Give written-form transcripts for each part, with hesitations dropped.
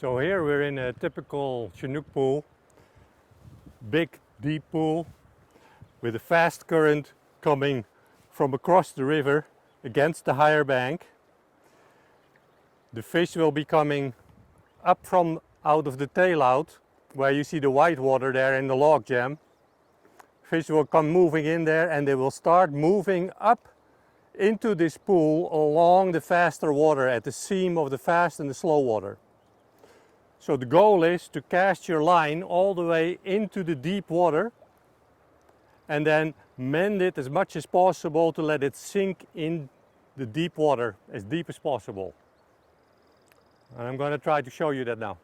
So here we're in a typical Chinook pool, big deep pool with a fast current coming from across the river against the higher bank. The fish will be coming up from out of the tail out, where you see the white water there in the log jam. Fish will come moving in there and they will start moving up into this pool along the faster water at the seam of the fast and the slow water. So the goal is to cast your line all the way into the deep water and then mend it as much as possible to let it sink in the deep water as deep as possible. And I'm going to try to show you that now.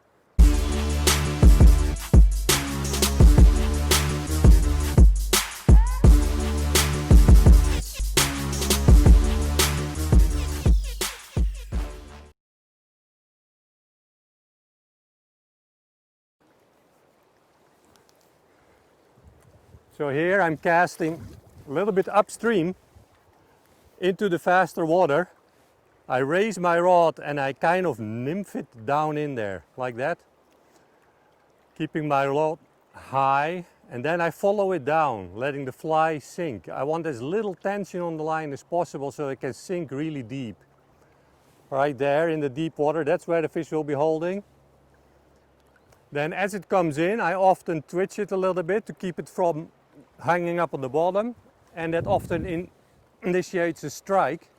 So here I'm casting a little bit upstream into the faster water. I raise my rod and I kind of nymph it down in there, like that. Keeping my rod high, and then I follow it down, letting the fly sink. I want as little tension on the line as possible so it can sink really deep. Right there in the deep water, that's where the fish will be holding. Then as it comes in, I often twitch it a little bit to keep it from hanging up on the bottom, and that often initiates a strike.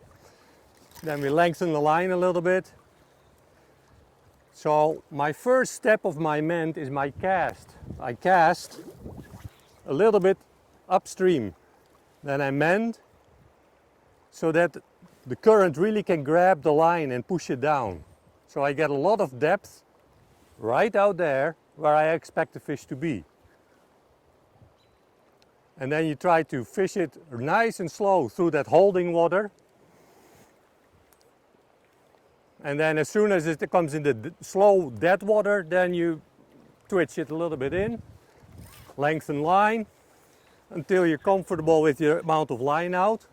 Then we lengthen the line a little bit. So my first step of my mend is my cast. I cast a little bit upstream. Then I mend so that the current really can grab the line and push it down. So I get a lot of depth right out there where I expect the fish to be. And then you try to fish it nice and slow through that holding water. And then as soon as it comes in the slow dead water, then you twitch it a little bit in, lengthen line until you're comfortable with your amount of line out.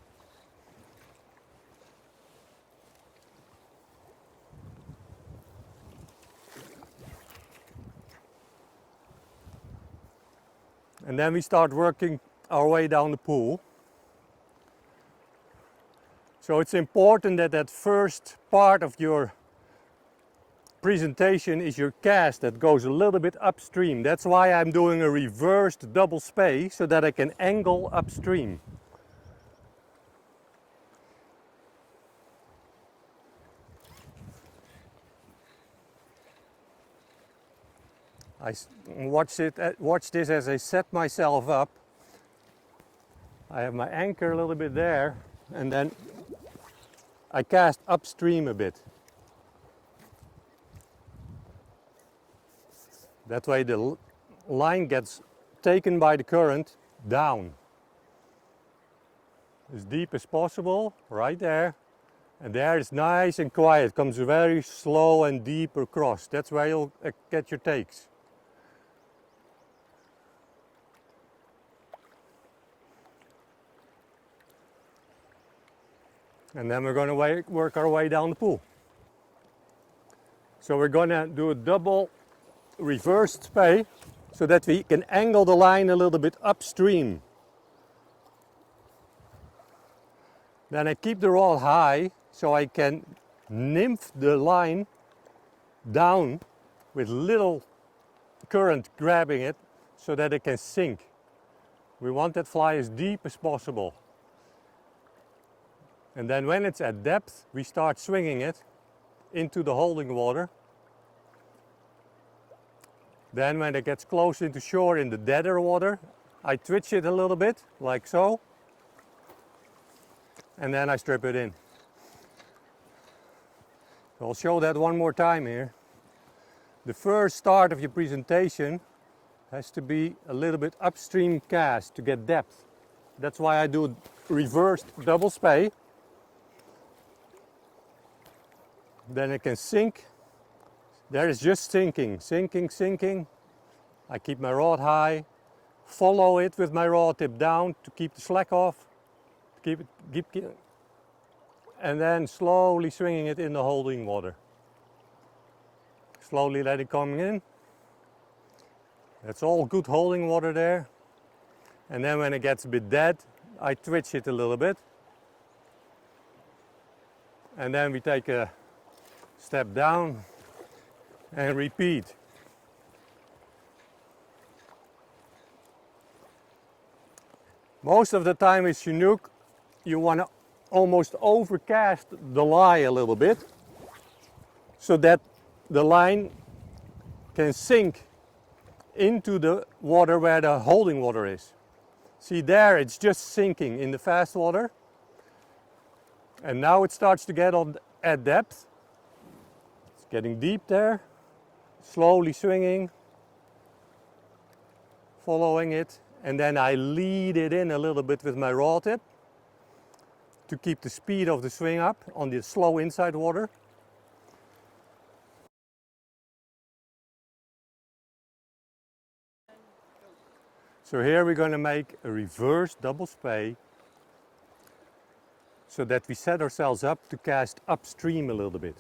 And then we start working our way down the pool. So it's important that that first part of your presentation is your cast that goes a little bit upstream. That's why I'm doing a reversed double spey, so that I can angle upstream. I watch this as I set myself up. I have my anchor a little bit there, and then I cast upstream a bit. That way the line gets taken by the current down. As deep as possible, right there. And there it's nice and quiet, comes very slow and deep across. That's where you'll get your takes. And then we're going to work our way down the pool. So we're going to do a double reversed spey so that we can angle the line a little bit upstream. Then I keep the rod high so I can nymph the line down with little current grabbing it so that it can sink. We want that fly as deep as possible. And then when it's at depth, we start swinging it into the holding water. Then when it gets close into shore in the deader water, I twitch it a little bit, like so. And then I strip it in. So I'll show that one more time here. The first start of your presentation has to be a little bit upstream cast to get depth. That's why I do reversed double spey. Then it can sink. There is just sinking, sinking, sinking. I keep my rod high, follow it with my rod tip down to keep the slack off, and then slowly swinging it in the holding water. Slowly let it come in. That's all good holding water there. And then when it gets a bit dead, I twitch it a little bit. And then we take a step down and repeat. Most of the time with Chinook, you want to almost overcast the lie a little bit so that the line can sink into the water where the holding water is. See there, it's just sinking in the fast water. And now it starts to get on at depth. It's getting deep there. Slowly swinging. Following it. And then I lead it in a little bit with my rod tip to keep the speed of the swing up on the slow inside water. So here we're going to make a reverse double spey so that we set ourselves up to cast upstream a little bit.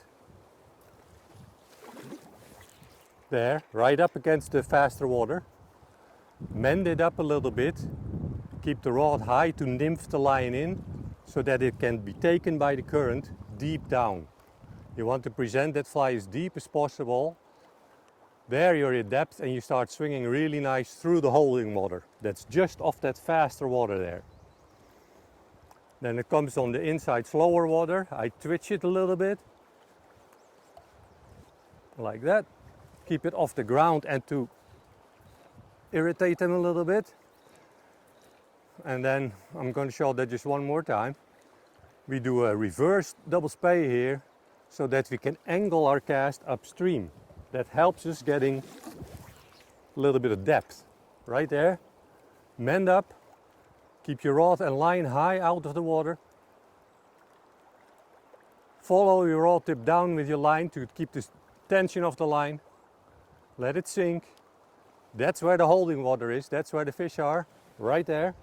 There, right up against the faster water. Mend it up a little bit. Keep the rod high to nymph the line in so that it can be taken by the current deep down. You want to present that fly as deep as possible. There you're at depth and you start swinging really nice through the holding water. That's just off that faster water there. Then it comes on the inside slower water. I twitch it a little bit. Like that. Keep it off the ground and to irritate them a little bit. And then I'm going to show that just one more time. We do a reverse double spey here so that we can angle our cast upstream. That helps us getting a little bit of depth. Right there. Mend up. Keep your rod and line high out of the water. Follow your rod tip down with your line to keep the tension of the line. Let it sink. That's where the holding water is. That's where the fish are. Right there.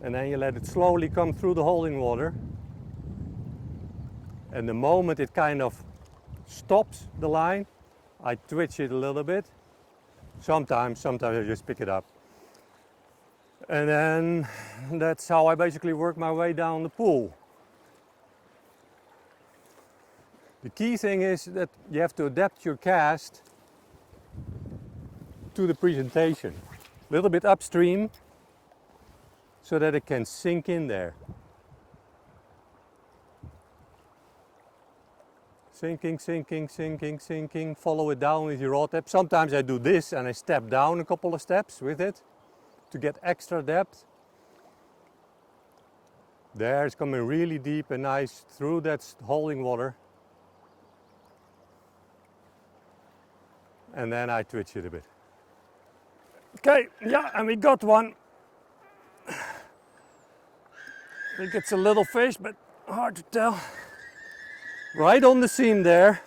And then you let it slowly come through the holding water. And the moment it kind of stops the line, I twitch it a little bit. Sometimes I just pick it up. And then that's how I basically work my way down the pool. The key thing is that you have to adapt your cast to the presentation. A little bit upstream so that it can sink in there. Sinking, sinking, sinking, sinking. Follow it down with your rod tip. Sometimes I do this and I step down a couple of steps with it to get extra depth. There it's coming really deep and nice through that holding water. And then I twitch it a bit. Okay, yeah, and we got one. I think it's a little fish, but hard to tell. Right on the seam there.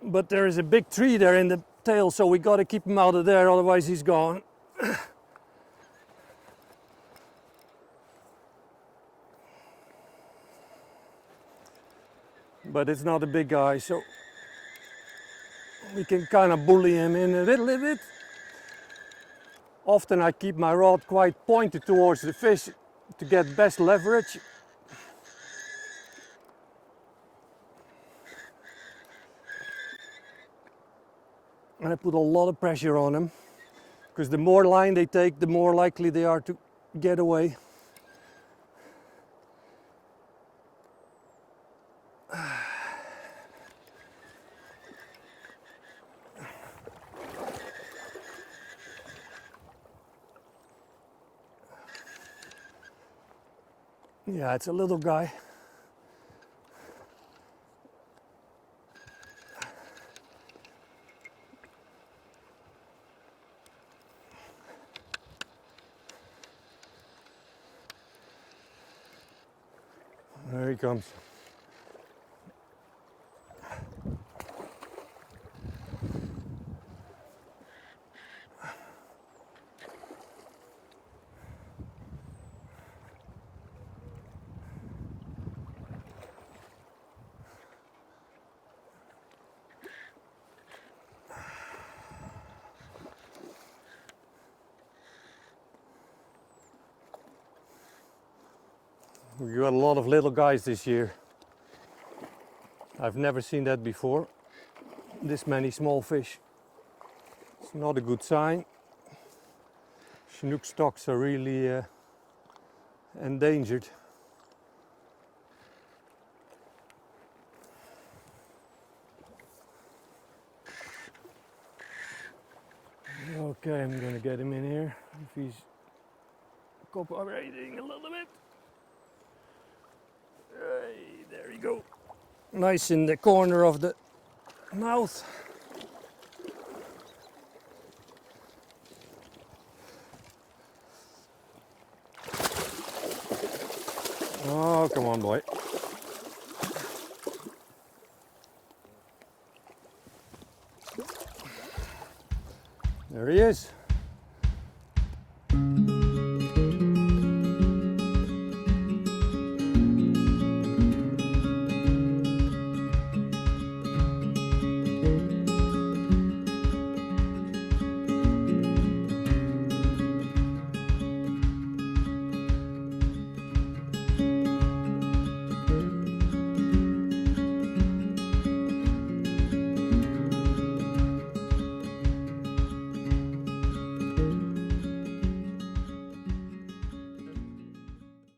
But there is a big tree there in the tail, so we got to keep him out of there, otherwise he's gone. But it's not a big guy, so we can kind of bully him in a little bit. Often I keep my rod quite pointed towards the fish to get best leverage. And I put a lot of pressure on them, because the more line they take, the more likely they are to get away. Yeah, it's a little guy. There he comes. We got a lot of little guys this year. I've never seen that before. This many small fish. It's not a good sign. Chinook stocks are really endangered. Okay, I'm gonna get him in here if he's cooperating a little bit. Hey, there you go. Nice in the corner of the mouth. Oh, come on, boy. There he is.